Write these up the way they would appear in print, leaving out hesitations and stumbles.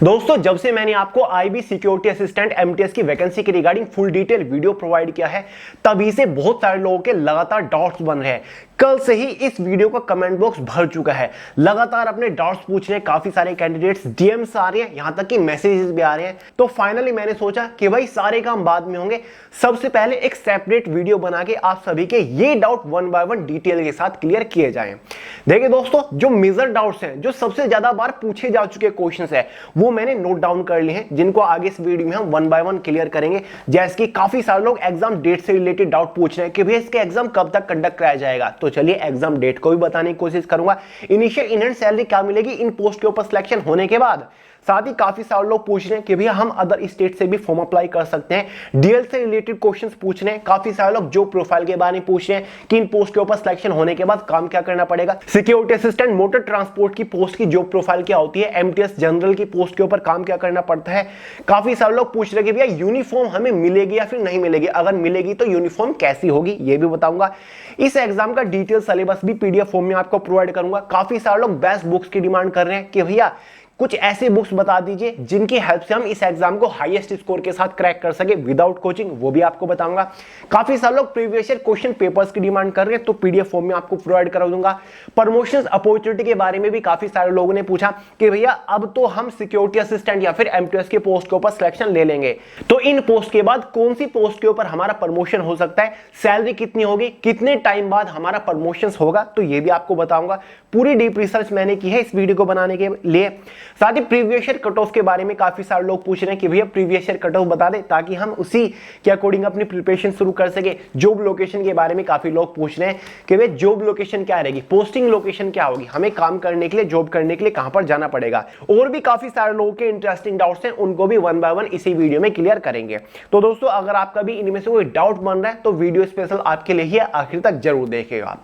दोस्तों जब से मैंने आपको आईबी सिक्योरिटी असिस्टेंट एमटीएस की वैकेंसी के regarding full detail video provide किया है, तभी से बहुत सारे लोगों के लगातार डाउट्स बन रहे हैं। कल से ही इस वीडियो का कमेंट बॉक्स भर चुका है। लगातार अपने डाउट्स पूछ रहे हैं काफी सारे कैंडिडेट्स, डीएम्स आ रहे हैं, यहां तक कि मैसेजेस भी आ रहे हैं। तो फाइनली मैंने सोचा कि भाई सारे काम बाद में होंगे, सबसे पहले एक सेपरेट वीडियो बना के आप सभी के ये doubt one by one detail के साथ क्लियर किए जाएं। देखिए दोस्तों, जो मेजर डाउट्स हैं, जो सबसे ज्यादा बार पूछे जा चुके क्वेश्चंस है, वो मैंने नोट डाउन कर लिए हैं, जिनको आगे इस वीडियो में हम वन बाय वन क्लियर करेंगे। जैसे कि काफी सारे लोग एग्जाम डेट से रिलेटेड डाउट पूछ रहे हैं कि भैया इसके एग्जाम कब तक कंडक्ट कराया जाएगा। तो चलिए एग्जाम डेट को भी बताने की कोशिश करूंगा। इनिशियल इन हैंड सैलरी क्या मिलेगी इन पोस्ट के ऊपर सिलेक्शन होने के बाद। साथ ही काफी सारे लोग पूछ रहे हैं कि भैया हम अदर स्टेट से भी फॉर्म अप्लाई कर सकते हैं। डीएल से रिलेटेड क्वेश्चंस पूछ रहे हैं। काफी सारे लोग जॉब प्रोफाइल के बारे में पूछ रहे हैं कि इन पोस्ट के ऊपर सिलेक्शन होने के बाद काम क्या करना पड़ेगा। सिक्योरिटी असिस्टेंट मोटर ट्रांसपोर्ट की पोस्ट की जॉब प्रोफाइल क्या होती है। एमटीएस जनरल की पोस्ट के ऊपर काम क्या करना पड़ता है। काफी सारे लोग पूछ रहे हैं कि भैया यूनिफॉर्म हमें मिलेगी या फिर नहीं मिलेगी, अगर मिलेगी तो यूनिफॉर्म कैसी होगी, ये भी बताऊंगा। इस एग्जाम का डिटेल सिलेबस भी पीडीएफ फॉर्म में आपको प्रोवाइड करूंगा। काफी सारे लोग बेस्ट बुक्स की डिमांड कर रहे हैं कि भैया कुछ ऐसे बुक्स बता दीजिए जिनकी हेल्प से हम इस एग्जाम को हाईएस्ट स्कोर के साथ क्रैक कर सके विदाउट कोचिंग, वो भी आपको बताऊंगा। काफी सारे लोग प्रीवियस ईयर क्वेश्चन पेपर्स की डिमांड कर रहे हैं, तो पीडीएफ फॉर्म में आपको प्रोवाइड करा दूंगा। प्रमोशंस अपॉर्चुनिटी के बारे में भी काफी सारे लोगों ने पूछा कि भैया अब तो हम सिक्योरिटी असिस्टेंट या फिर एमटीएस के पोस्ट के ऊपर सिलेक्शन ले लेंगे, तो इन पोस्ट के बाद कौन सी पोस्ट के ऊपर हमारा प्रमोशन हो सकता है, सैलरी कितनी होगी, कितने टाइम बाद हमारा प्रमोशन होगा, तो ये भी आपको बताऊंगा। पूरी डीप रिसर्च मैंने की है इस वीडियो को बनाने के लिए। साथ ही प्रीवियस ईयर कट ऑफ के बारे में काफी सारे लोग पूछ रहे हैं कि भैया प्रीवियस ईयर कट ऑफ बता दे, ताकि हम उसी के अकॉर्डिंग अपनी प्रिपरेशन शुरू कर सके। जॉब लोकेशन के बारे में काफी लोग पूछ रहे हैं कि भैया जॉब लोकेशन क्या रहेगी, पोस्टिंग लोकेशन क्या होगी, हमें काम करने के लिए, जॉब करने के लिए कहां पर जाना पड़ेगा। और भी काफी सारे लोगों के इंटरेस्टिंग डाउट्स हैं, उनको भी वन बाय वन इसी वीडियो में क्लियर करेंगे। तो दोस्तों अगर आपका भी इनमें से कोई डाउट बन रहा है तो वीडियो स्पेशल आपके लिए ही आखिर तक जरूर देखेगा।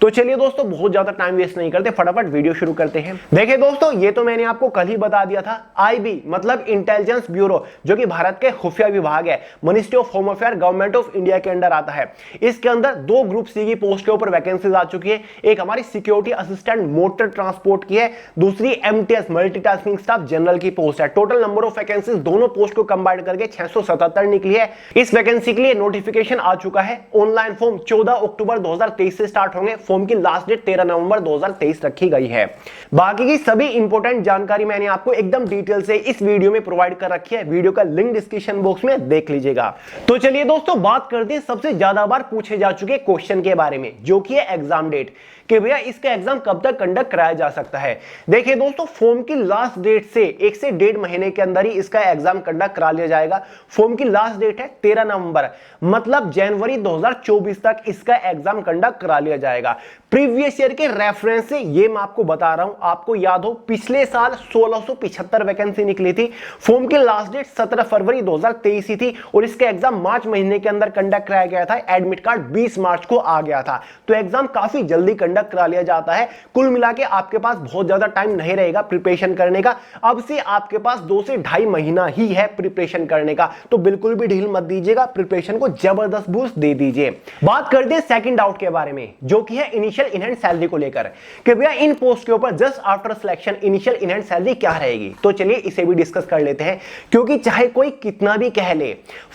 तो चलिए दोस्तों बहुत ज्यादा टाइम वेस्ट नहीं करते, फटाफट वीडियो शुरू करते हैं। देखिए दोस्तों, ये तो मैंने आपको कल ही बता दिया था, आईबी मतलब इंटेलिजेंस ब्यूरो, जो कि भारत के खुफिया विभाग है, ministry of home affair government of India के अंडर आता है। इसके अंदर दो ग्रुप सी की पोस्ट के ऊपर वैकेंसीज आ चुकी है। एक हमारी सिक्योरिटी असिस्टेंट मोटर ट्रांसपोर्ट की है, दूसरी एमटीएस मल्टीटास्किंग स्टाफ जनरल की पोस्ट है। टोटल नंबर ऑफ वैकेंसीज दोनों पोस्ट को कंबाइन करके 677 निकली है। इस वैकेंसी के लिए नोटिफिकेशन आ चुका है। ऑनलाइन फॉर्म 14 अक्टूबर 2023 से स्टार्ट होंगे। फॉर्म की लास्ट डेट 13 नवंबर 2023 रखी गई है। बाकी की सभी इंपॉर्टेंट जानकारी मैंने आपको एकदम डिटेल से इस वीडियो में प्रोवाइड कर रखी है। वीडियो का लिंक डिस्क्रिप्शन बॉक्स में देख लीजिएगा। तो चलिए दोस्तों बात करते हैं सबसे ज्यादा बार पूछे जा चुके क्वेश्चन के बारे में, जो कि है एग्जाम डेट, कि भैया इसका एग्जाम कब तक कंडक्ट कराया जा सकता है। देखिए दोस्तों, फॉर्म की लास्ट डेट से 1 से 1.5 महीने के अंदर ही इसका एग्जाम कंडक्ट करा लिया जाएगा। फॉर्म की लास्ट डेट है 13 नवंबर, मतलब जनवरी 2024 तक इसका एग्जाम कंडक्ट करा लिया जाएगा। प्रीवियस ईयर के रेफरेंस से ये मैं आपको बता रहा हूं, आपको याद हो पिछले साल 1675 वैकेंसी निकली थी। फॉर्म की लास्ट डेट 17 फरवरी 2023 ही थी और इसका एग्जाम मार्च महीने के अंदर कंडक्ट कराया गया था। एडमिट कार्ड 20 मार्च को आ गया था, तो एग्जाम काफी जल्दी कंडक्ट करा लिया जाता है। कुल मिला के आपके पास बहुत ज्यादा टाइम नहीं रहेगा प्रिपरेशन करने का। अब से आपके पास 2 से 2.5 महीना ही है प्रिपरेशन करने का, तो बिल्कुल भी ढील मत दीजिएगा, प्रिपरेशन को जबरदस्त बूस्ट दे दीजिए। बात करते हैं सेकंड डाउट के बारे में, जो कि है इनिशियल इन हैंड सैलरी को लेकर, कि भैया इन पोस्ट के ऊपर just after selection initial in hand salary क्या रहेगी। तो चलिए इसे भी डिस्कस कर लेते हैं, क्योंकि चाहे कोई कितना भी कह ले,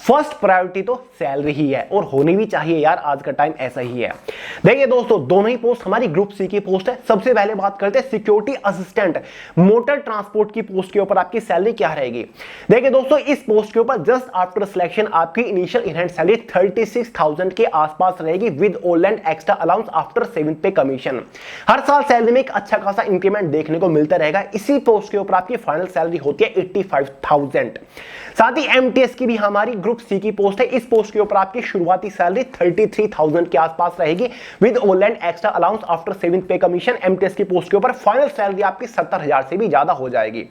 फर्स्ट प्रायोरिटी तो सैलरी ही है, और होनी भी चाहिए यार, आज का टाइम ऐसा ही है। देखिए दोस्तों, दोनों ही पोस्ट हमारी ग्रुप सी की पोस्ट है। सबसे पहले बात करते हैं सिक्योरिटी असिस्टेंट मोटर ट्रांसपोर्ट की पोस्ट के ऊपर आपकी सैलरी क्या रहेगी। देखिए दोस्तों, इस पोस्ट के ऊपर जस्ट आफ्टर सिलेक्शन आपकी इनिशियल इन हैंड सैलरी 36,000 के आसपास रहेगी, with all and extra allowance after 7th पे कमीशन। हर साल सैलरी में एक अच्छा खासा इंक्रीमेंट देखने को मिलता रहेगा। इसी पोस्ट के ऊपर आपकी फाइनल सैलरी होती है 85,000। साथ ही एमटीएस की भी हमारी ग्रुप सी की पोस्ट है। इस पोस्ट के ऊपर आपकी शुरुआती सैलरी 33,000 के आसपास रहेगी, with all and extra allowance after 7th पे कमीशन। एमटीएस की पोस्ट के ऊपर फाइनल सैलरी आपकी 70,000 से भी ज्यादा हो जाएगी।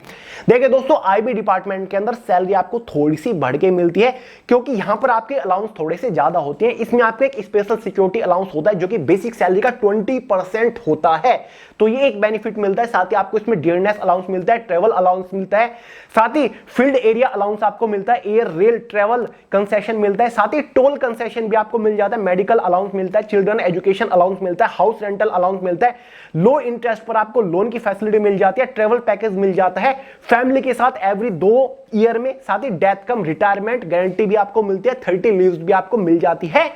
देखिए दोस्तों, आईबी डिपार्टमेंट के अंदर सैलरी आपको थोड़ी सी बढ़ के मिलती है, क्योंकि यहां पर आपके अलाउंस थोड़े से ज्यादा होते हैं। इसमें आपको एक स्पेशल सिक्योरिटी अलाउंस होता है, जो कि बेसिक सैलरी का 20% होता है। तो ये एक बेनिफिट मिलता है। साथ ही आपको इसमें डियरनेस अलाउंस मिलता है, ट्रेवल अलाउंस मिलता है, साथ ही फील्ड एरिया अलाउंस आपको मिलता है, एयर रेल ट्रेवल कंसेशन मिलता है, साथ ही टोल कंसेशन भी आपको मिल जाता है, मेडिकल अलाउंस मिलता है, चिल्ड्रन एजुकेशन अलाउंस मिलता है, हाउस रेंटल अलाउंस मिलता है, लो इंटरेस्ट पर आपको लोन की फैसिलिटी मिल जाती है, ट्रेवल पैकेज मिल जाता है फैमिली के साथ एवरी 2 ईयर में, साथ ही डेथ कम रिटायरमेंट गारंटी भी आपको मिलती है, 30 लीव्स भी आपको मिल जाती है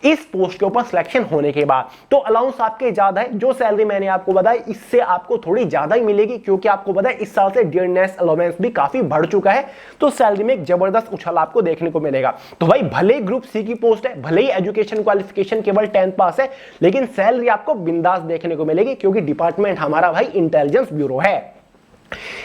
इस पोस्ट के ऊपर सिलेक्शन होने के बाद। तो अलाउंस आपके ज्यादा है, जो सैलरी मैंने आपको बताई इससे आपको थोड़ी ज्यादा ही मिलेगी, क्योंकि आपको पता है इस साल से डियरनेस अलाउंस भी काफी बढ़ चुका है, तो सैलरी में एक जबरदस्त उछाल आपको देखने को मिलेगा। तो भाई भले ही ग्रुप सी की पोस्ट है, भले ही एजुकेशन क्वालिफिकेशन केवल 10th पास है, लेकिन सैलरी आपको बिंदास देखने को मिलेगी, क्योंकि डिपार्टमेंट हमारा भाई इंटेलिजेंस ब्यूरो है।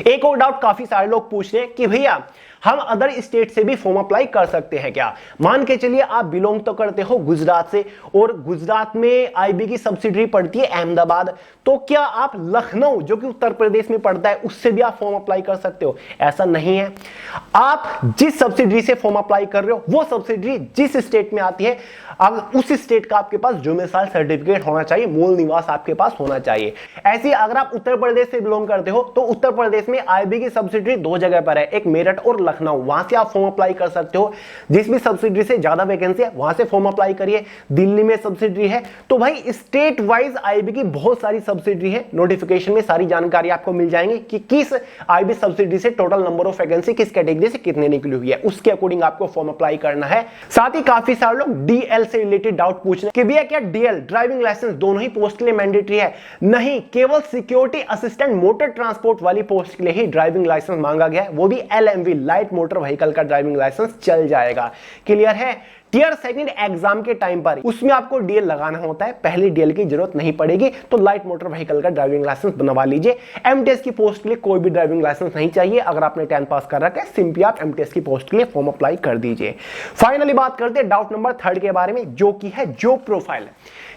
एक और डाउट काफी सारे लोग पूछ रहे हैं कि भैया हम अदर स्टेट से भी फॉर्म अप्लाई कर सकते हैं क्या? मान के चलिए आप बिलोंग तो करते हो गुजरात से, और गुजरात में आईबी की सब्सिडरी पड़ती है अहमदाबाद, तो क्या आप लखनऊ जो कि उत्तर प्रदेश में पड़ता है उससे भी आप फॉर्म अप्लाई कर सकते हो? ऐसा नहीं है। आप जिस सब्सिडरी से फॉर्म अप्लाई कर रहे हो वो सब्सिडरी जिस स्टेट में आती है, अब उस स्टेट का आपके पास डोमिसाइल सर्टिफिकेट होना चाहिए, मूल निवास आपके पास होना चाहिए। ऐसे अगर आप उत्तर प्रदेश से बिलोंग करते हो तो उत्तर प्रदेश में आईबी की सब्सिडरी 2 जगह पर है, एक मेरठ और लखनऊ, वहां से आप फॉर्म अप्लाई कर सकते हो। जिस भी सब्सिडरी से ज्यादा वैकेंसी है वहां से फॉर्म अप्लाई करिए। दिल्ली में सब्सिडरी है, तो भाई स्टेट वाइज आईबी की बहुत सारी सब्सिडरी है, नोटिफिकेशन में सारी जानकारी आपको मिल जाएंगे कि किस आईबी सब्सिडरी से टोटल नंबर ऑफ वैकेंसी किस कैटेगरी से कितने निकली हुई है, उसके अकॉर्डिंग आपको फॉर्म अप्लाई करना है। साथ ही काफी सारे लोग डीएल से रिलेटेड डाउट पूछ रहे हैं कि भैया क्या डीएल ड्राइविंग लाइसेंस दोनों ही पोस्ट के लिए मैंडेटरी है? नहीं, केवल सिक्योरिटी असिस्टेंट मोटर ट्रांसपोर्ट वाली पोस्ट के लिए ही ड्राइविंग लाइसेंस मांगा गया है, वो भी एलएमवी लाइट मोटर व्हीकल का ड्राइविंग लाइसेंस चल जाएगा। क्लियर है? टियर सेकंड एग्जाम के टाइम पर उसमें आपको डीएल लगाना होता है, पहले डीएल की जरूरत नहीं पड़ेगी, तो लाइट मोटर व्हीकल का ड्राइविंग लाइसेंस बनवा लीजिए। एमटीएस की पोस्ट के लिए कोई भी ड्राइविंग लाइसेंस नहीं चाहिए। अगर आपने 10 पास कर रखा है सिंपली आप एमटीएस की पोस्ट के लिए फॉर्म अप्लाई कर दीजिए। फाइनली बात करते हैं डाउट नंबर 3 के बारे में, जो कि है जॉब प्रोफाइल,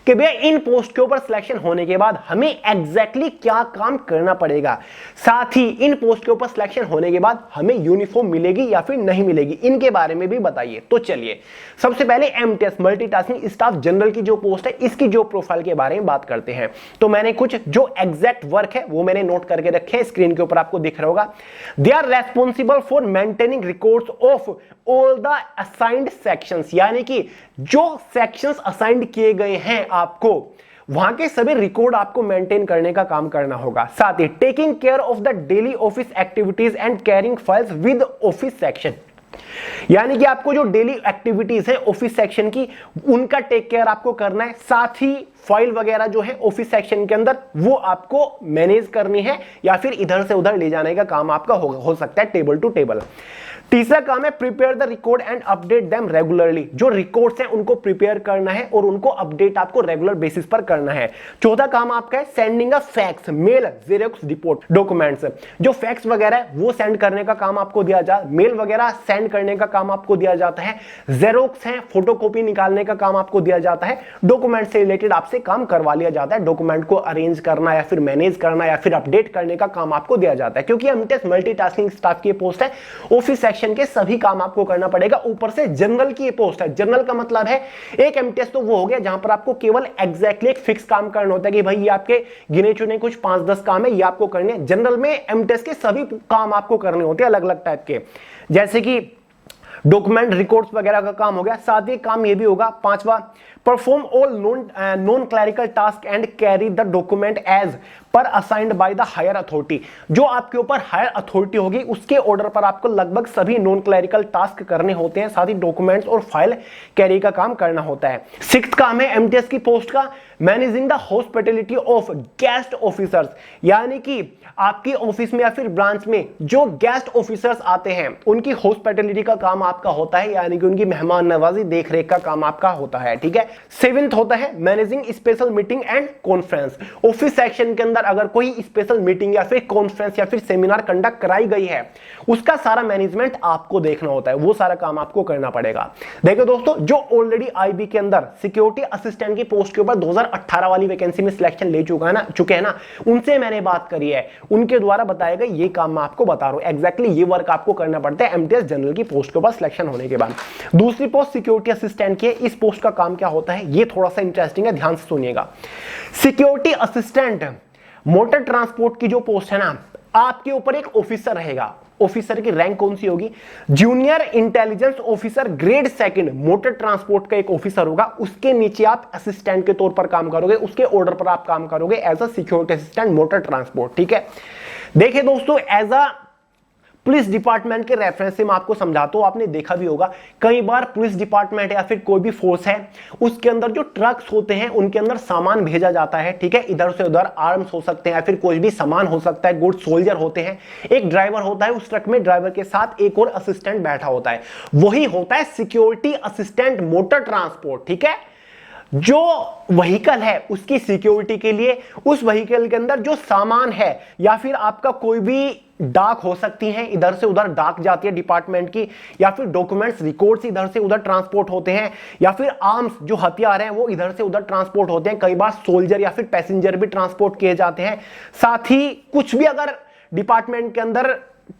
कि भैया इन पोस्ट के ऊपर सिलेक्शन होने के बाद हमें एग्जैक्टली क्या काम करना पड़ेगा, साथ ही इन पोस्ट के ऊपर सिलेक्शन होने के बाद हमें यूनिफॉर्म मिलेगी या फिर नहीं मिलेगी, इनके बारे में भी बताइए। तो चलिए सबसे पहले एमटीएस मल्टीटास्किंग स्टाफ जनरल की जो पोस्ट है इसकी जॉब प्रोफाइल के बारे में बात करते हैं। तो मैंने कुछ जो एग्जैक्ट वर्क है वो मैंने नोट करके रखे हैं, स्क्रीन के ऊपर आपको दिख रहा होगा। They are responsible for maintaining records of all the assigned sections, यानी कि जो सेक्शंस असाइंड किए गए हैं आपको वहां के सभी रिकॉर्ड आपको मेंटेन करने का काम करना होगा। साथ ही taking care of the daily office activities and carrying files with office section, यानी कि आपको जो डेली एक्टिविटीज है ऑफिस सेक्शन की उनका टेक केयर आपको करना है। साथ ही फाइल वगैरह जो है ऑफिस सेक्शन के अंदर वो आपको मैनेज करनी है, या फिर इधर से उधर ले जाने का काम आपका हो सकता है टेबल टू टेबल। तीसरा काम है prepare the record and update them regularly, जो रिकॉर्ड्स हैं उनको प्रिपेयर करना है और उनको अपडेट आपको रेगुलर बेसिस पर करना है। चौथा काम आपका है sending a fax, mail, xerox, report, documents, जो फैक्स वगैरह है वो सेंड करने का काम आपको दिया जाता है, मेल वगैरह सेंड करने का काम आपको दिया जाता है, जेरोक्स है फोटोकॉपी निकालने का काम आपको दिया जाता है, डॉक्यूमेंट से रिलेटेड आपसे काम करवा लिया जाता है, डॉक्यूमेंट को अरेंज करना या फिर मैनेज करना या फिर अपडेट करने का काम आपको दिया जाता है। क्योंकि एमटीएस मल्टीटास्किंग स्टाफ की पोस्ट है, ऑफिस के सभी काम आपको करना पड़ेगा। ऊपर से जनरल की ये पोस्ट है, जनरल का मतलब है एक एमटीएस तो वो हो गया जहां पर आपको केवल एग्जैक्टली एक फिक्स काम करना होता है कि भाई ये आपके गिने चुने कुछ 5-10 काम है ये आपको करने हैं। जनरल में एमटीएस के सभी काम आपको करने होते हैं अलग अलग टाइप के, जैसे कि डॉक्यूमेंट रिकॉर्ड्स वगैरह का काम हो गया। साथ ही काम ये भी होगा पांचवा, perform all non clerical task and carry the document as per assigned by the higher authority, जो आपके ऊपर हायर अथॉरिटी होगी उसके ऑर्डर पर आपको लगभग सभी नॉन क्लरिकल टास्क करने होते हैं। साथ ही डॉक्यूमेंट्स और फाइल कैरी का काम करना होता है। सिक्स्थ काम है एमटीएस की पोस्ट का managing the hospitality of guest officers, यानी कि आपकी ऑफिस में या फिर ब्रांच में जो गेस्ट ऑफिसर्स आते हैं उनकी हॉस्पिटैलिटी का काम आपका होता है, यानी कि उनकी मेहमान नवाजी देख रेख का काम आपका होता है। ठीक है। सेवेंथ होता है managing special meeting and conference, office section के अंदर अगर कोई स्पेशल मीटिंग या फिर कॉन्फ्रेंस या फिर सेमिनार कंडक्ट कराई गई है उसका सारा मैनेजमेंट आपको देखना होता है, वो सारा काम आपको करना पड़ेगा। देखो दोस्तों, जो ऑलरेडी आईबी के अंदर सिक्योरिटी असिस्टेंट की पोस्ट के ऊपर 2018 वाली वैकेंसी में सिलेक्शन ले चुके हैं ना, उनसे मैंने बात करी है, उनके द्वारा बताया गया ये काम मैं आपको बता रहा हूं। एग्जैक्टली ये वर्क आपको करना पड़ता है एमटीएस जनरल की पोस्ट के ऊपर सिलेक्शन होने के बाद। दूसरी पोस्ट सिक्योरिटी असिस्टेंट की है, इस पोस्ट का काम क्या होता होता है, ये थोड़ा सा इंटरेस्टिंग है, ध्यान से सुनिएगा। सिक्योरिटी असिस्टेंट मोटर ट्रांसपोर्ट की जो पोस्ट है ना, आपके ऊपर एक ऑफिसर रहेगा। ऑफिसर की रैंक कौन सी होगी? Junior intelligence officer grade second, motor transport का एक ऑफिसर होगा, उसके नीचे आप असिस्टेंट के तौर पर काम करोगे, उसके ऑर्डर पर आप काम करोगे as a security assistant motor transport. ठीक है, देखिए दोस्तों, एज अ पुलिस डिपार्टमेंट के रेफरेंस से मैं आपको समझाता हूं, आपने देखा भी होगा कई बार पुलिस डिपार्टमेंट या फिर कोई भी फोर्स है, उसके अंदर जो ट्रक्स होते हैं उनके अंदर सामान भेजा जाता है। ठीक है, इधर से उधर आर्म्स हो सकते हैं या फिर कोई भी सामान हो सकता है, गुड सोल्जर होते हैं, एक ड्राइवर होता है, उस ट्रक में ड्राइवर के साथ एक और असिस्टेंट बैठा होता है, वही होता है सिक्योरिटी असिस्टेंट मोटर ट्रांसपोर्ट। ठीक है, जो व्हीकल है उसकी सिक्योरिटी के लिए, उस व्हीकल के अंदर जो सामान है या फिर आपका कोई भी डाक हो सकती है, इधर से उधर डाक जाती है डिपार्टमेंट की, या फिर डॉक्यूमेंट्स रिकॉर्ड्स इधर से उधर ट्रांसपोर्ट होते हैं, या फिर आर्म्स जो हथियार हैं वो इधर से उधर ट्रांसपोर्ट होते हैं, कई बार सोल्जर या फिर पैसेंजर भी ट्रांसपोर्ट किए जाते हैं। साथ ही कुछ भी अगर डिपार्टमेंट के अंदर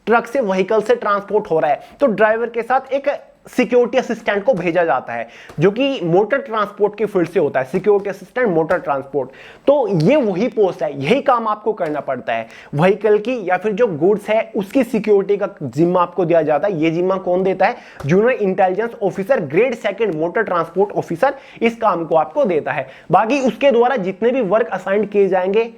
ट्रक से व्हीकल से ट्रांसपोर्ट हो रहा है तो ड्राइवर के साथ एक सिक्योरिटी असिस्टेंट को भेजा जाता है, जो कि मोटर ट्रांसपोर्ट की फील्ड से होता है, सिक्योरिटी असिस्टेंट मोटर ट्रांसपोर्ट। तो ये वही पोस्ट है, यही काम आपको करना पड़ता है। व्हीकल की या फिर जो गुड्स है उसकी सिक्योरिटी का जिम्मा आपको दिया जाता है। ये जिम्मा कौन देता है? Junior intelligence officer grade second motor transport officer इस काम को आपको देता है। बाकी उसके द्वारा जितने भी वर्क असाइन किए जाएंगे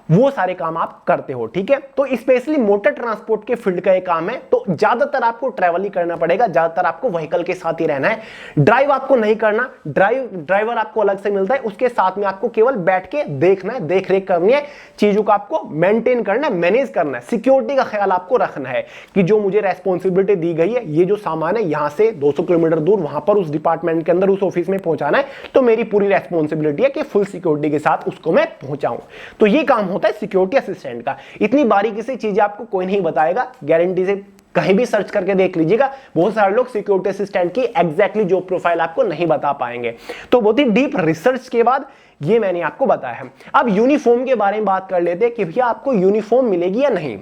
वो सारे काम आप करते हो। ठीक है, तो स्पेशली मोटर ट्रांसपोर्ट के फील्ड का ये काम है, तो ज्यादातर आपको ट्रैवल ही करना पड़ेगा, ज्यादातर आपको व्हीकल के साथ ही रहना है। ड्राइव आपको नहीं करना, ड्राइवर आपको अलग से मिलता है, उसके साथ में आपको केवल बैठ के देखना है, देख रेख करनी है, चीजों को आपको मेंटेन करना है, मैनेज करना है, सिक्योरिटी का ख्याल आपको रखना है कि जो मुझे रेस्पॉन्सिबिलिटी दी गई है, ये जो सामान है यहां से 200 किलोमीटर दूर वहां पर उस डिपार्टमेंट के अंदर उस ऑफिस में पहुंचाना है, तो मेरी पूरी रेस्पॉन्सिबिलिटी है कि फुल सिक्योरिटी के साथ उसको मैं पहुंचाऊं। तो ये काम होता है सिक्योरिटी असिस्टेंट का। इतनी बारीकी से चीजें आपको कोई नहीं बताएगा, गारंटी से कहीं भी सर्च करके देख लीजिएगा, बहुत सारे लोग सिक्योरिटी असिस्टेंट की एग्जैक्टली जो प्रोफाइल आपको नहीं बता पाएंगे। तो बहुत ही डीप रिसर्च के बाद ये मैंने आपको बताया है। अब यूनिफॉर्म के बारे में बात कर लेते हैं कि भैया आपको यूनिफॉर्म मिलेगी या नहीं।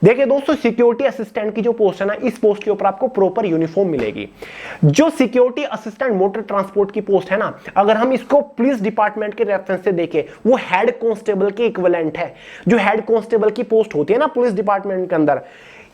देखिए दोस्तों, सिक्योरिटी असिस्टेंट की जो पोस्ट है ना, इस पोस्ट के ऊपर आपको प्रॉपर यूनिफॉर्म मिलेगी। जो सिक्योरिटी असिस्टेंट मोटर ट्रांसपोर्ट की पोस्ट है ना, अगर हम इसको पुलिस डिपार्टमेंट के रेफरेंस से देखें, वो हेड कांस्टेबल के इक्विवेलेंट है। जो हेड कांस्टेबल की पोस्ट होती है ना पुलिस डिपार्टमेंट के अंदर,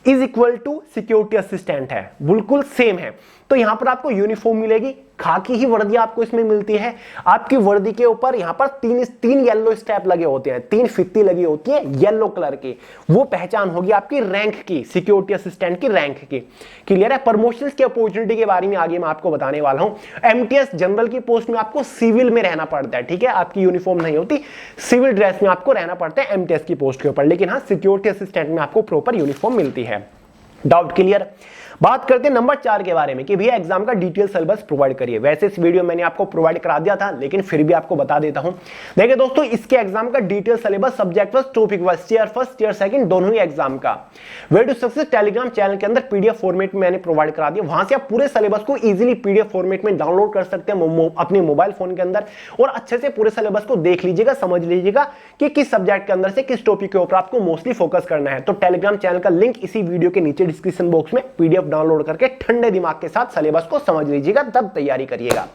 is equal to security assistant है, बिल्कुल सेम है। तो यहां पर आपको यूनिफॉर्म मिलेगी, खाकी ही वर्दी आपको इसमें मिलती है। आपकी वर्दी के ऊपर यहां पर तीन येलो स्टेप लगे होते हैं, 3 फित्ती लगी होती है येलो कलर की, वो पहचान होगी आपकी रैंक की, सिक्योरिटी असिस्टेंट की रैंक की। क्लियर है? प्रमोशंस की अपॉर्चुनिटी के बारे में आगे मैं आपको बताने वाला हूं। एमटीएस जनरल की पोस्ट में आपको सिविल में रहना पड़ता है। ठीक है, आपकी यूनिफॉर्म नहीं होती, सिविल ड्रेस में आपको रहना पड़ता है एमटीएस की पोस्ट के ऊपर, लेकिन हाँ सिक्योरिटी असिस्टेंट में आपको प्रॉपर यूनिफॉर्म मिलती है। Doubt clear? बात करते हैं नंबर 4 के बारे में कि भैया एग्जाम का डिटेल सिलेबस प्रोवाइड करिए। वैसे इस वीडियो मैंने आपको प्रोवाइड करा दिया था, लेकिन फिर भी आपको बता देता हूं। देखिए दोस्तों, इसके एग्जाम का detail syllabus subject wise, topic wise, tier first tier second दोनों ही एग्जाम का way to success Telegram channel के अंदर पीडीएफ फॉर्मेट में मैंने प्रोवाइड करा दिया। वहां से आप पूरे सिलेबस को इजीली पीडीएफ फॉर्मेट में डाउनलोड कर सकते हैं अपने मोबाइल फोन के अंदर, और अच्छे से पूरे सिलेबस को देख लीजिएगा, समझ लीजिएगा कि किस सब्जेक्ट के अंदर से किस टॉपिक के ऊपर आपको मोस्टली फोकस करना है। तो टेलीग्राम चैनल का लिंक इसी वीडियो के नीचे डिस्क्रिप्शन बॉक्स में, पीडीएफ डाउनलोड करके ठंडे दिमाग के साथ सिलेबस को समझ लीजिएगा, तब तैयारी करिएगा।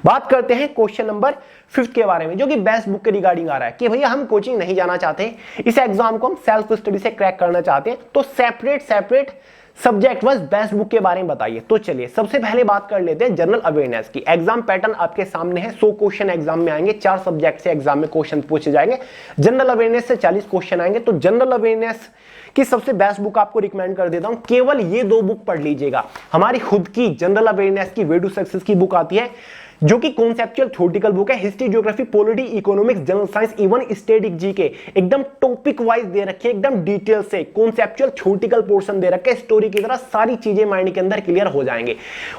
बात करते हैं क्वेश्चन नंबर 5 के बारे में, जो कि बेस्ट बुक के रिगार्डिंग आ रहा है कि भैया हम कोचिंग नहीं जाना चाहते, इस एग्जाम को हम सेल्फ स्टडी से क्रैक करना चाहते हैं, तो separate subject wise best book के बारे में बताइए। तो चलिए सबसे पहले बात कर लेते हैं जनरल अवेयरनेस की। एग्जाम पैटर्न आपके सामने है, 100 क्वेश्चन एग्जाम में आएंगे, 4 सब्जेक्ट से एग्जाम में क्वेश्चन पूछे जाएंगे। जनरल अवेयरनेस से 40 क्वेश्चन आएंगे। तो जनरल अवेयरनेस की सबसे बेस्ट बुक आपको रिकमेंड कर देता हूं, केवल ये 2 बुक पढ़ लीजिएगा। हमारी खुद की जनरल अवेयरनेस की वे टू सक्सेस की बुक आती है, जो कि कॉन्सेप्चुअल थ्योरेटिकल बुक है। History, geography, polity, economics, general science, even static GK एकदम टॉपिक वाइज दे रखे, एकदम डिटेल से कॉन्सेप्चुअल थ्योरेटिकल पोर्शन दे रखे, स्टोरी की तरह सारी चीजें माइंड के अंदर क्लियर हो जाएंगे।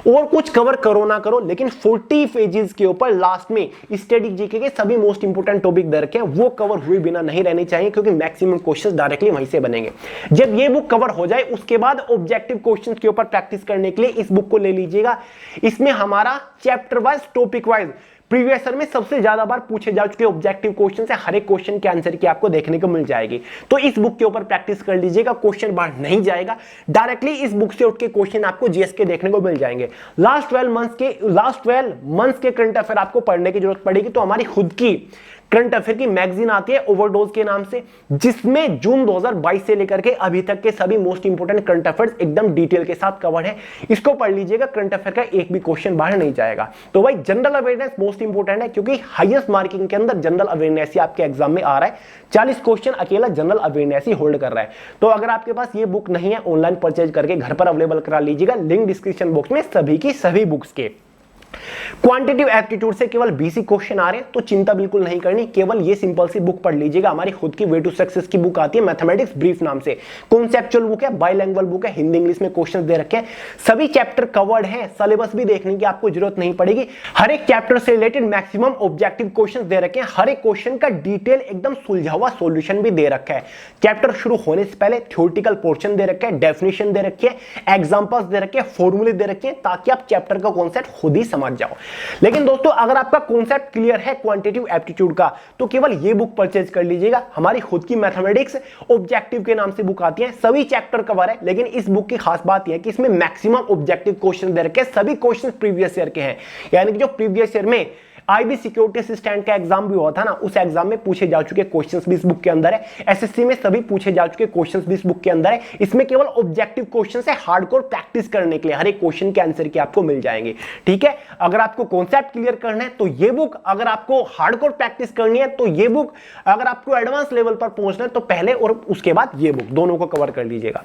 और कुछ कवर करो ना करो, लेकिन 40 पेजेस के ऊपर लास्ट में स्टैटिक जीके के सभी मोस्ट इंपोर्टेंट टॉपिक दे रखे हैं, वो कवर हुए बिना नहीं रहने चाहिए, क्योंकि मैक्सिमम क्वेश्चंस डायरेक्टली वहीं से बनेंगे। जब ये बुक कवर हो जाए, उसके बाद ऑब्जेक्टिव क्वेश्चंस के ऊपर प्रैक्टिस करने के लिए इस बुक को ले लीजिएगा। इसमें हमारा chapter wise, topic wise previous year में सबसे ज्यादा बार पूछे जा चुके ऑब्जेक्टिव क्वेश्चन है, हर एक क्वेश्चन के आंसर की आपको देखने को मिल जाएगी। तो इस बुक के ऊपर प्रैक्टिस कर लीजिएगा, क्वेश्चन बाहर नहीं जाएगा, डायरेक्टली इस बुक से उठ के क्वेश्चन आपको जीएस के देखने को मिल जाएंगे। लास्ट 12 मंथ्स के करंट अफेयर आपको पढ़ने की जरूरत पड़ेगी तो हमारी खुद की करंट अफेयर की मैगजीन आती है ओवरडोज के नाम से, जिसमें जून 2022 से लेकर के अभी तक के सभी मोस्ट इंपोर्टेंट करंट अफेयर्स एकदम डिटेल के साथ कवर है। इसको पढ़ लीजिएगा, करंट अफेयर का एक भी क्वेश्चन बाहर नहीं जाएगा। तो भाई जनरल अवेयरनेस मोस्ट इंपोर्टेंट है, क्योंकि हाईएस्ट मार्किंग के अंदर जनरल अवेयरनेस ही आपके एग्जाम में आ रहा है। 40 क्वेश्चन अकेला जनरल अवेयरनेस ही होल्ड कर रहा है। तो अगर आपके पास ये बुक नहीं है, ऑनलाइन परचेज करके घर पर अवेलेबल करा लीजिएगा, लिंक डिस्क्रिप्शन बॉक्स में सभी की सभी बुक्स के। क्वांटिटेटिव एप्टीट्यूड से केवल 20 क्वेश्चन आ रहे हैं तो चिंता बिल्कुल नहीं करनी, केवल ये सिंपल सी बुक पढ़ लीजिएगा। हमारी खुद की वे टू सक्सेस की बुक आती है मैथमेटिक्स ब्रीफ नाम से, कॉन्सेप्चुअल बुक है, बाइलैंग्वेज बुक है, हिंदी इंग्लिश में क्वेश्चन दे रखे हैं, सभी चैप्टर कवर्ड है, सिलेबस भी देखने की आपको जरूरत नहीं पड़ेगी। हर एक चैप्टर से रिलेटेड मैक्सिमम ऑब्जेक्टिव क्वेश्चन दे रखे हैं, हर एक क्वेश्चन का डिटेल एकदम सुलझा हुआ सॉल्यूशन भी दे रखा है। चैप्टर शुरू होने से पहले थ्योरेटिकल पोर्शन दे रखे हैं, डेफिनेशन दे रखी है, एग्जांपल्स दे रखे हैं, फॉर्मूले दे रखे हैं, ताकि आप चैप्टर का कॉन्सेप्ट खुद ही समझ जाओ। लेकिन दोस्तों अगर आपका कॉन्सेप्ट क्लियर है क्वांटिटेटिव एप्टीट्यूड का तो केवल ये बुक परचेज कर लीजिएगा। हमारी खुद की मैथमेटिक्स ऑब्जेक्टिव के नाम से बुक आती है, सभी चैप्टर कवर है, लेकिन इस बुक की खास बात यह है कि इसमें मैक्सिमम ऑब्जेक्टिव क्वेश्चन दे रखे हैं, सभी क्वेश्चन प्रीवियस ईयर के हैं। यानी कि जो प्रीवियस ईयर में आईबी सिक्योरिटी असिस्टेंट का एग्जाम भी हुआ था ना, उस एग्जाम में पूछे जा चुके क्वेश्चंस भी इस बुक के अंदर है। एसएससी में सभी पूछे जा चुके क्वेश्चंस भी इस बुक के अंदर है। इसमें केवल ऑब्जेक्टिव क्वेश्चंस है, हार्डकोर प्रैक्टिस करने के लिए हर एक क्वेश्चन के आंसर की आपको मिल जाएंगे। ठीक है, अगर आपको कॉन्सेप्ट क्लियर करना है तो ये बुक, अगर आपको हार्डकोर प्रैक्टिस करनी है तो ये बुक, अगर आपको एडवांस लेवल पर पहुंचना है तो पहले और उसके बाद ये बुक, दोनों को कवर कर लीजिएगा।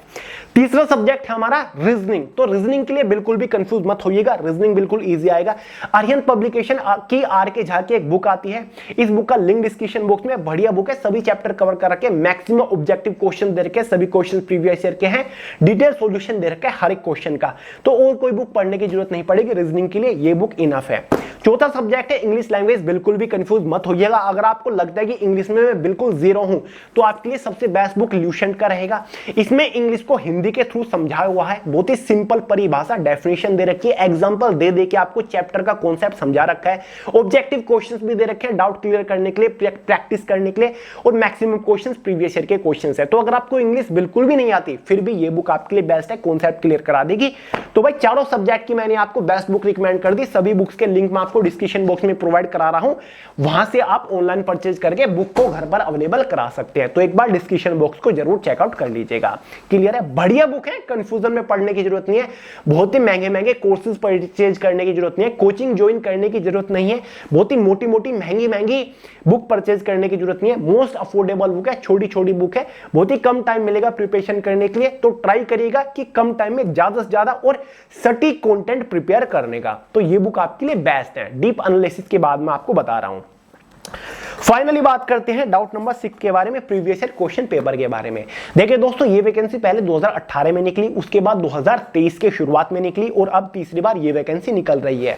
तीसरा सब्जेक्ट है हमारा रीजनिंग। तो रीजनिंग के लिए बिल्कुल भी कंफ्यूज मत होइएगा, रीजनिंग बिल्कुल ईजी आएगा। आर्यन पब्लिकेशन की आर.के. झा की एक बुक आती है, इस बुक का लिंक डिस्क्रिप्शन बॉक्स में, बढ़िया बुक है, सभी चैप्टर कवर कर रखे हैं, मैक्सिमम ऑब्जेक्टिव क्वेश्चन दे रखे हैं, सभी क्वेश्चन प्रीवियस ईयर के हैं, डिटेल सॉल्यूशन दे रखा है हर एक क्वेश्चन का। तो और कोई बुक पढ़ने की जरूरत नहीं पड़ेगी, रीजनिंग के लिए ये बुक इनफ है। चौथा सब्जेक्ट है इंग्लिश लैंग्वेज। बिल्कुल भी कंफ्यूज मत होइएगा, अगर आपको लगता है कि इंग्लिश में मैं बिल्कुल जीरो हूं तो आपके लिए सबसे बेस्ट बुक ल्यूसेंट का रहेगा। इसमें इंग्लिश को हिंदी के थ्रू समझाया हुआ है, बहुत ही सिंपल परिभाषा, डेफिनेशन दे रखी है, एग्जांपल दे दे के आपको चैप्टर का कॉन्सेप्ट समझा रखा है, ऑब्जेक्टिव क्वेश्चंस भी दे रखे हैं डाउट क्लियर करने के लिए, प्रैक्टिस करने के लिए, और मैक्सिमम क्वेश्चंस प्रीवियस ईयर के क्वेश्चंस है। तो अगर आपको इंग्लिश बिल्कुल भी नहीं आती फिर भी ये बुक आपके लिए बेस्ट है, कॉन्सेप्ट क्लियर करा देगी। तो भाई चारों सब्जेक्ट की मैंने आपको बेस्ट बुक रिकमेंड कर दी, सभी बुक्स के लिंक मैं आपको डिस्क्रिप्शन बॉक्स में प्रोवाइड करा रहा हूं, वहां से आप ऑनलाइन परचेज करके बुक को घर पर अवेलेबल करा सकते हैं। तो एक बार डिस्क्रिप्शन बॉक्स को जरूर चेकआउट कर लीजिएगा। क्लियर है, बढ़िया बुक है, कंफ्यूजन में पढ़ने की जरूरत नहीं है, बहुत ही महंगे महंगे कोर्सेज परचेज करने की जरूरत नहीं है, कोचिंग ज्वाइन करने की जरूरत नहीं है, बहुत ही मोटी मोटी महंगी महंगी बुक परचेज करने की जरूरत नहीं है, मोस्ट अफोर्डेबल बुक है, छोटी छोटी बुक है, बहुत ही कम टाइम मिलेगा प्रिपरेशन करने के लिए। तो ट्राई करिएगा कि कम टाइम में ज्यादा से ज्यादा और सटीक कंटेंट प्रिपेयर करने का। तो ये बुक आपके लिए बेस्ट है, डीप एनालिसिस के बाद मैं आपको बता रहा हूं। फाइनली बात करते हैं डाउट नंबर 6 के बारे में, प्रीवियस ईयर क्वेश्चन पेपर के बारे में। देखिए दोस्तों, ये वैकेंसी पहले 2018 में निकली, उसके बाद 2023 के शुरुआत में निकली और अब तीसरी बार ये वैकेंसी निकल रही है।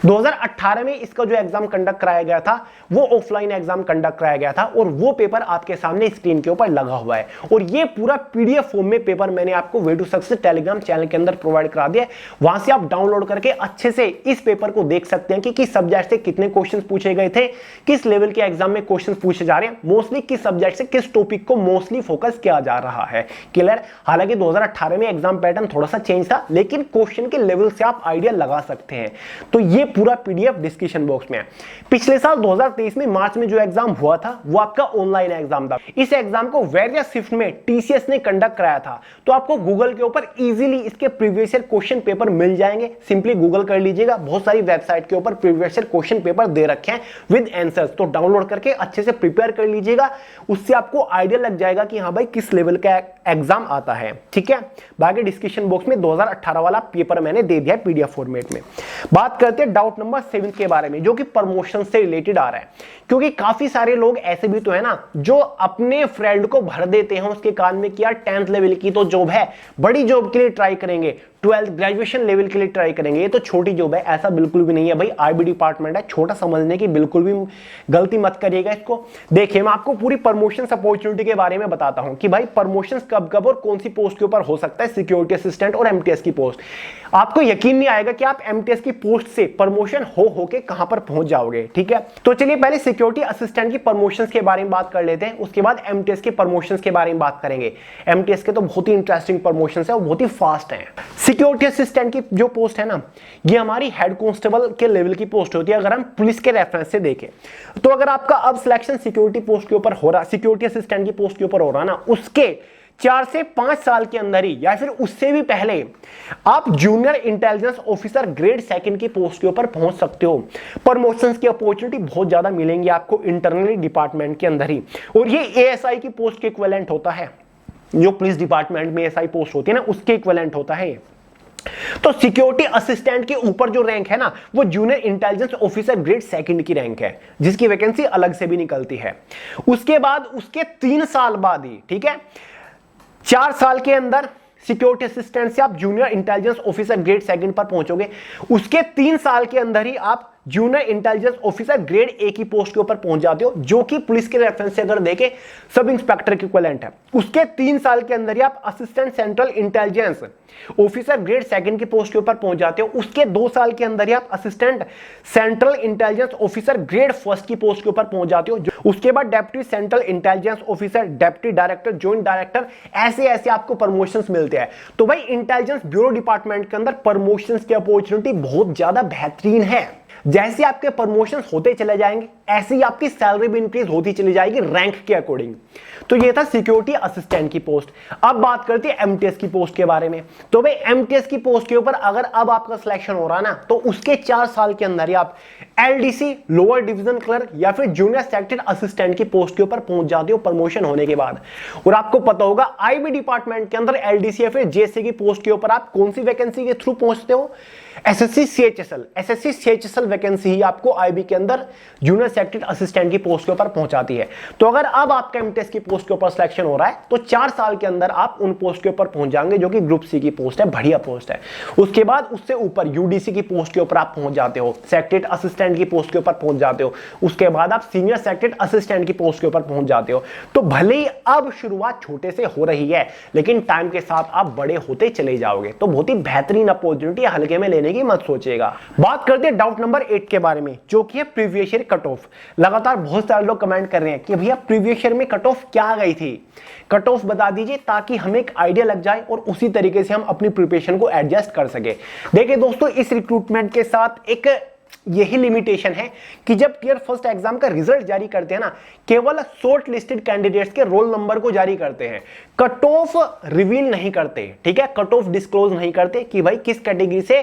2018 में इसका जो एग्जाम कंडक्ट कराया गया था वो ऑफलाइन एग्जाम कंडक्ट कराया गया था और वो पेपर आपके सामने स्क्रीन के ऊपर लगा हुआ है। और ये पूरा पीडीएफ फॉर्म में पेपर मैंने आपको way to success Telegram channel के अंदर प्रोवाइड करा दिया, वहां से आप डाउनलोड करके अच्छे से इस पेपर को देख सकते हैं कि किस सब्जेक्ट से कितने क्वेश्चन पूछे गए थे, किस लेवल के एग्जाम में क्वेश्चन पूछे जा रहे हैं, मोस्टली किस सब्जेक्ट से किस टॉपिक को मोस्टली फोकस किया जा रहा है। क्लियर? हालांकि 2018 में एग्जाम पैटर्न थोड़ा सा चेंज था, लेकिन क्वेश्चन के लेवल से आप आइडिया लगा सकते हैं। तो ये पूरा पीडीएफ डिस्क्रिप्शन बॉक्स में है। पिछले साल 2023 में मार्च में जो एग्जाम हुआ था वो आपका ऑनलाइन एग्जाम था। इस एग्जाम को वेरियस शिफ्ट में टीसीएस ने कंडक्ट कराया था। तो आपको गूगल के ऊपर इजीली इसके प्रीवियस ईयर क्वेश्चन पेपर मिल जाएंगे, सिंपली गूगल कर लीजिएगा, बहुत सारी वेबसाइट के ऊपर प्रीवियस ईयर क्वेश्चन पेपर दे रखे हैं विद आंसर्स। तो डाउनलोड करके अच्छे से प्रिपेयर कर लीजिएगा, उससे आपको आइडिया लग जाएगा कि हाँ भाई किस लेवल का एग्जाम आता है। ठीक है, बाकी डिस्क्रिप्शन बॉक्स में 2018 वाला पेपर मैंने दे दिया है पीडीएफ फॉर्मेट में। बात करते हैं डाउट नंबर 7 के बारे में, जो कि प्रमोशन से रिलेटेड आ रहा है, क्योंकि काफी सारे लोग ऐसे भी तो है ना जो अपने फ्रेंड को भर देते हैं उसके कान में कि यार 10th लेवल की तो जॉब है, बड़ी जॉब के लिए ट्राई करेंगे, 12th ग्रेजुएशन लेवल के लिए ट्राई करेंगे, ये तो छोटी जॉब है। ऐसा बिल्कुल भी नहीं है भाई, आईबी डिपार्टमेंट है, छोटा समझने की बिल्कुल भी गलती मत करिएगा इसको। देखिए मैं आपको पूरी प्रमोशन अपॉर्चुनिटी के बारे में बताता हूं कि भाई प्रमोशन कब कब और कौन सी पोस्ट के ऊपर हो सकता है, सिक्योरिटी असिस्टेंट और एमटीएस की पोस्ट। आपको यकीन नहीं आएगा कि आप एमटीएस की की पोस्ट से प्रमोशन हो के कहां पर पहुंच जाओगे। ठीक है, तो चलिए पहले सिक्योरिटी असिस्टेंट की प्रमोशंस के बारे में बात कर लेते हैं, उसके बाद एमटीएस के प्रमोशंस के बारे में बात करेंगे। एमटीएस के तो बहुत ही इंटरेस्टिंग प्रमोशंस है और बहुत ही फास्ट हैं। सिक्योरिटी असिस्टेंट की जो पोस्ट है ना, ये हमारी हेड कांस्टेबल के लेवल की पोस्ट होती है अगर हम पुलिस के रेफरेंस से देखें। तो अगर आपका अब सिलेक्शन सिक्योरिटी पोस्ट के ऊपर हो रहा, सिक्योरिटी असिस्टेंट की पोस्ट के ऊपर हो रहा ना, उसके 4 से 5 साल के अंदर ही या फिर उससे भी पहले आप junior intelligence officer grade second की पोस्ट के ऊपर पहुंच सकते हो। प्रमोशंस की अपॉर्चुनिटी बहुत ज्यादा मिलेंगी आपको इंटरनली डिपार्टमेंट के अंदर ही, और ये एएसआई की पोस्ट के इक्विवेलेंट होता है। जो पुलिस डिपार्टमेंट में एएसआई पोस्ट होती है ना, उसके इक्विवेलेंट होता है। तो सिक्योरिटी असिस्टेंट के ऊपर जो रैंक है ना, वो junior intelligence officer grade second की रैंक है, जिसकी वैकेंसी अलग से भी निकलती है। उसके बाद उसके 3 साल बाद ही, ठीक है, 4 साल के अंदर सिक्योरिटी असिस्टेंट से आप junior intelligence officer grade second पर पहुंचोगे। उसके 3 साल के अंदर ही आप junior intelligence officer grade A की पोस्ट के ऊपर पहुंच जाते हो, जो कि पुलिस के रेफरेंस से अगर देखें सब इंस्पेक्टर के इक्विवेलेंट है। उसके 3 साल के अंदर ही आप assistant central intelligence officer grade second की पोस्ट के ऊपर पहुंच जाते हो। उसके 2 साल के अंदर ही आप assistant central intelligence officer grade first की पोस्ट के ऊपर पहुंच जाते हो। उसके बाद deputy central intelligence officer, deputy director, joint director, ऐसे ऐसे आपको प्रमोशंस मिलते हैं। तो भाई इंटेलिजेंस ब्यूरो डिपार्टमेंट के अंदर प्रमोशंस की अपॉर्चुनिटी बहुत ज्यादा बेहतरीन है। जैसे आपके प्रमोशंस होते चले जाएंगे, ऐसे ही आपकी सैलरी भी इंक्रीज होती चली जाएगी रैंक के अकॉर्डिंग। तो ये था सिक्योरिटी असिस्टेंट की पोस्ट। अब बात करते हैं एमटीएस की पोस्ट के बारे में। तो भाई एमटीएस की पोस्ट के ऊपर अगर अब आपका सिलेक्शन हो रहा ना, तो उसके 4 साल के अंदर ही आप एलडीसी, लोअर डिवीजन क्लर्क या फिर जूनियर सेक्टर असिस्टेंट की पोस्ट के ऊपर पहुंच जाते हो प्रमोशन होने के बाद। और आपको पता होगा आईबी डिपार्टमेंट के अंदर एलडीसी या फिर जेसी की पोस्ट के ऊपर आप कौन सी वैकेंसी के थ्रू पहुंचते हो? एसएससी सीएचएसएल वैकेंसी ही आपको आईबी के अंदर जूनियर सेक्टर असिस्टेंट की पोस्ट के ऊपर पहुंचाती है। तो अगर अब आपका एमटीएस की पोस्ट के ऊपर सिलेक्शन हो रहा है, तो 4 साल के अंदर आप उन पोस्ट के ऊपर पहुंच जाएंगे, जो कि ग्रुप सी की पोस्ट है, बढ़िया पोस्ट है। उसके बाद उससे ऊपर यूडीसी की पोस्ट के ऊपर आप पहुंच जाते हो, सेक्टर असिस्टेंट की पोस्ट के ऊपर पहुंच जाते हो। उसके बाद आप सीनियर सेक्टर असिस्टेंट की पोस्ट के ऊपर पहुंच जाते हो। तो भले ही अब शुरुआत छोटे से हो रही है, लेकिन टाइम के साथ आप बड़े होते चले जाओगे। तो बहुत ही बेहतरीन अपॉर्चुनिटी, हल्के में लेने की मत सोचिएगा। बात करते हैं डाउट नंबर 8 के बारे में, जो कि है प्रीवियस ईयर कट ऑफ। लगातार बहुत सारे लोग कमेंट कर रहे हैं कि भैया प्रीवियस ईयर में कट ऑफ क्या गई थी, कट ऑफ बता दीजिए, ताकि हमें एक आइडिया लग जाए और उसी तरीके से हम अपनी प्रिपरेशन को एडजस्ट कर सके। देखिए दोस्तों, इस रिक्रूटमेंट के साथ एक यही लिमिटेशन है कि जब टियर फर्स्ट एग्जाम का रिजल्ट जारी करते हैं ना, केवल शॉर्ट लिस्टेड कैंडिडेट्स के रोल नंबर को जारी करते हैं, कट ऑफ रिवील नहीं करते। ठीक है, कट ऑफ डिस्क्लोज नहीं करते कि भाई किस कैटेगरी से,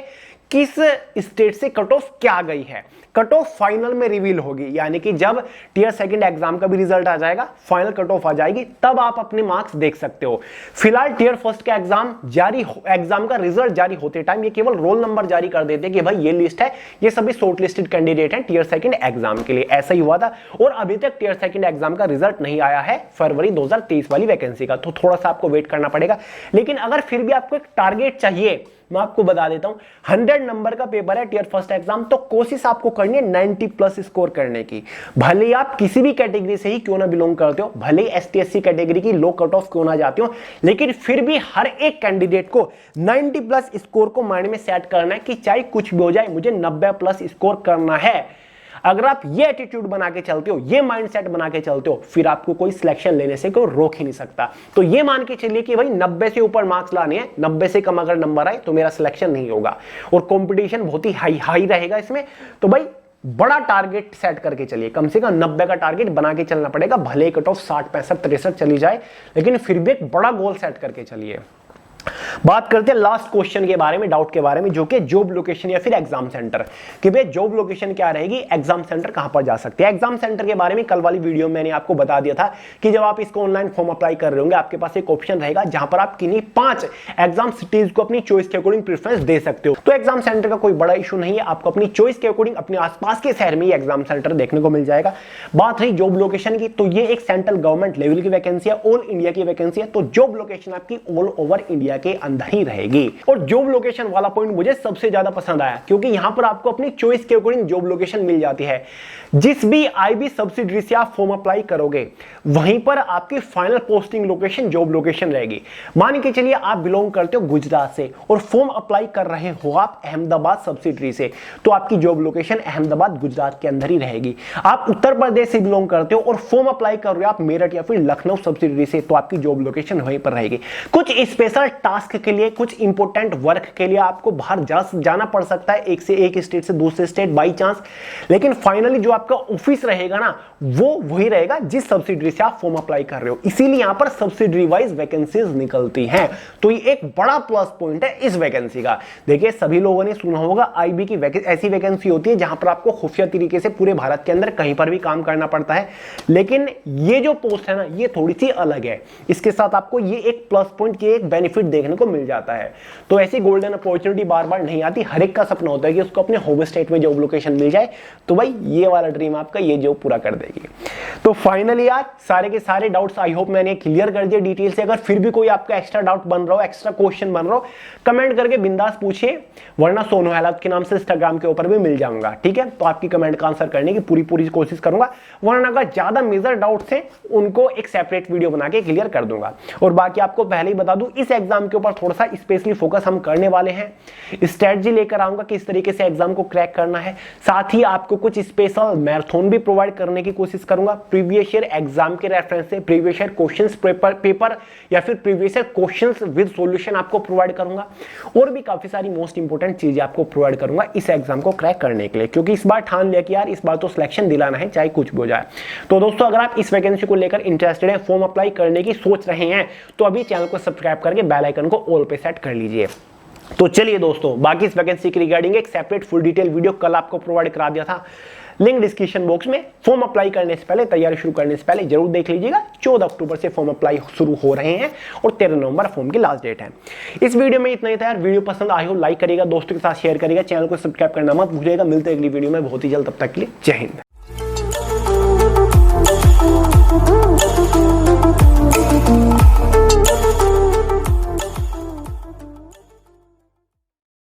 किस स्टेट से कट ऑफ क्या गई है। कट ऑफ फाइनल में रिवील होगी, यानी कि जब टियर सेकंड एग्जाम का भी रिजल्ट आ जाएगा, फाइनल कट ऑफ आ जाएगी, तब आप अपने मार्क्स देख सकते हो। फिलहाल टियर फर्स्ट का एग्जाम का रिजल्ट जारी होते टाइम ये केवल रोल नंबर जारी कर देते कि भाई ये लिस्ट है, ये सभी शॉर्ट लिस्टेड कैंडिडेट हैं टियर सेकंड एग्जाम के लिए। ऐसा ही हुआ था, और अभी तक टियर सेकंड एग्जाम का रिजल्ट नहीं आया है फरवरी 2023 वाली वैकेंसी का, तो थोड़ा सा आपको वेट करना पड़ेगा। लेकिन अगर फिर भी आपको एक टारगेट चाहिए, मैं आपको बता देता हूं, 100 नंबर का पेपर है टियर फर्स्ट एग्जाम, तो कोशिश आपको करनी है 90 प्लस स्कोर करने की। भले ही आप किसी भी कैटेगरी से ही क्यों ना बिलोंग करते हो, भले ही एसटी एससी कैटेगरी की लो कट ऑफ क्यों ना जाते हो, लेकिन फिर भी हर एक कैंडिडेट को 90 प्लस स्कोर को माइंड में सेट करना है कि चाहे कुछ भी हो जाए, मुझे 90 प्लस स्कोर करना है। अगर आप ये एटीट्यूड बना के चलते हो, ये माइंडसेट बना के चलते हो, फिर आपको कोई सिलेक्शन लेने से कोई रोक ही नहीं सकता। तो ये मान के चलिए कि भाई 90 से ऊपर मार्क्स लाने हैं, 90 से कम अगर नंबर आए तो मेरा सिलेक्शन नहीं होगा, और कंपटीशन बहुत ही हाई रहेगा इसमें। तो भाई बड़ा टारगेट सेट करके चलिए, कम से कम 90 का टारगेट बना के चलना पड़ेगा। भले कट ऑफ 60, 65, 63 चली जाए, लेकिन फिर भी एक बड़ा गोल सेट करके चलिए। बात करते हैं लास्ट क्वेश्चन के बारे में, डाउट के बारे में, जो कि जॉब लोकेशन या फिर एग्जाम सेंटर, कि भाई जॉब लोकेशन क्या रहेगी, एग्जाम सेंटर कहां पर जा सकते हैं। एग्जाम सेंटर के बारे में कल वाली वीडियो में मैंने आपको बता दिया था कि जब आप इसको ऑनलाइन फॉर्म अप्लाई कर रहे होंगे, आपके पास एक ऑप्शन रहेगा जहां पर आप किन्हीं 5 एग्जाम सिटीज को अपनी चॉइस के अकॉर्डिंग प्रेफरेंस दे सकते हो। तो एग्जाम सेंटर का कोई बड़ा इशू नहीं है, आपको अपनी चॉइस के अकॉर्डिंग अपने आसपास के शहर में ही एग्जाम सेंटर देखने को मिल जाएगा। बात रही जॉब लोकेशन की, तो ये एक सेंट्रल गवर्नमेंट लेवल की वैकेंसी है, ऑल इंडिया की वैकेंसी है, तो जॉब लोकेशन आपकी ऑल ओवर इंडिया इंडिया के अंदर ही रहेगी। और जॉब लोकेशन वाला पॉइंट मुझे सबसे ज्यादा पसंद आया, क्योंकि यहां पर आपको अपनी चॉइस के अकॉर्डिंग जॉब लोकेशन मिल जाती है। जिस भी आईबी सब्सिडरी से आप फॉर्म अप्लाई करोगे वहीं पर आपकी final posting location job location रहेगी। मान के चलिए आप बिलोंग करते हो गुजरात से और फॉर्म अप्लाई कर रहे हो आप अहमदाबाद सब्सिडरी से, तो आपकी जॉब लोकेशन अहमदाबाद गुजरात के अंदर ही रहेगी। आप उत्तर प्रदेश से बिलोंग करते हो और फॉर्म अप्लाई कर रहे हो आप मेरठ या फिर लखनऊ सब्सिडरी से, तो आपकी जॉब लोकेशन वहीं पर रहेगी। कुछ स्पेशल टास्क के लिए, कुछ इंपॉर्टेंट वर्क के लिए आपको बाहर जाना पड़ सकता है, एक से एक स्टेट से दूसरे स्टेट बाई चांस, लेकिन फाइनली जो आपका ऑफिस रहेगा ना वो वही रहेगा जिस सब्सिडरी से आप फॉर्म अप्लाई कर रहे हो। इसीलिए यहां पर सब्सिडरी वाइज वैकेंसीज निकलती हैं, तो ये एक बड़ा प्लस पॉइंट है इस वैकेंसी का। देखिए सभी लोगों ने सुना होगा आईबी की ऐसी वैकेंसी होती है जहां पर आपको खुफिया तरीके से पूरे भारत के अंदर कहीं पर भी काम करना पड़ता है, लेकिन ये जो पोस्ट है ना ये थोड़ी सी अलग है। इसके साथ आपको ये एक प्लस पॉइंट, ये एक बेनिफिट देखने को मिल जाता है। तो ऐसी गोल्डन अपॉर्चुनिटी बार बार नहीं आती, हर एक का सपना होता है कि उसको अपने होम स्टेट में जॉब लोकेशन मिल जाए, तो भाई ये वाला ड्रीम आपका ये जॉब पूरा कर देगी। तो फाइनली यार सारे के सारे डाउट्स आई होप मैंने क्लियर कर दिए डिटेल से। अगर फिर भी कोई आपका एक्स्ट्रा डाउट बन रहा हो, एक्स्ट्रा क्वेश्चन बन रहा हो, कमेंट करके बिंदास पूछिए, वरना सोनू हेलावत के नाम से इंस्टाग्राम के ऊपर भी मिल जाऊंगा, ठीक है। तो आपकी कमेंट का आंसर करने की पूरी कोशिश करूंगा, वरना अगर ज्यादा मेजर डाउट्स हैं उनको एक सेपरेट वीडियो बना के क्लियर कर दूंगा। और बाकी आपको पहले ही बता दूं इस एग्जाम के ऊपर थोड़ा सा स्पेशली फोकस हम करने वाले हैं, स्ट्रेटजी लेकर आऊंगा किस तरीके से एग्जाम को क्रैक करना है। साथ ही आपको कुछ स्पेशल मैराथन भी प्रोवाइड करने की कोशिश करूंगा प्रीवियस ईयर एग्जाम के रेफरेंस से, प्रीवियस ईयर क्वेश्चंस पेपर या फिर previous year questions with solution आपको प्रोवाइड करूंगा। और भी काफी सारी मोस्ट इंपोर्टेंट चीजें आपको प्रोवाइड करूंगा इस एग्जाम को क्रैक करने के लिए, क्योंकि इस बार ठान लिया कि यार इस बार तो सिलेक्शन दिलाना है चाहे कुछ भी हो जाए। तो दोस्तों अगर आप इस वैकेंसी को लेकर इंटरेस्टेड हैं, फॉर्म अप्लाई करने की सोच रहे हैं, तो अभी चैनल को सब्सक्राइब करके बेल आइकन को ऑल पे सेट कर लीजिए। तो चलिए दोस्तों, बाकी इस वैकेंसी की रिगार्डिंग एक सेपरेट फुल डिटेल वीडियो कल आपको प्रोवाइड करा दिया था, लिंक डिस्क्रिप्शन बॉक्स में। फॉर्म अप्लाई करने से पहले, तैयारी शुरू करने से पहले जरूर देख लीजिएगा। 14 अक्टूबर से फॉर्म अप्लाई शुरू हो रहे हैं और 13 नवंबर फॉर्म की लास्ट डेट है। इस वीडियो में इतना ही था यार। वीडियो पसंद आई हो लाइक करिएगा, दोस्तों के साथ शेयर करिएगा, चैनल को सब्सक्राइब करना मत भूलिएगा। मिलते हैं अगली वीडियो में बहुत ही जल्द, तब तक के लिए जय हिंद।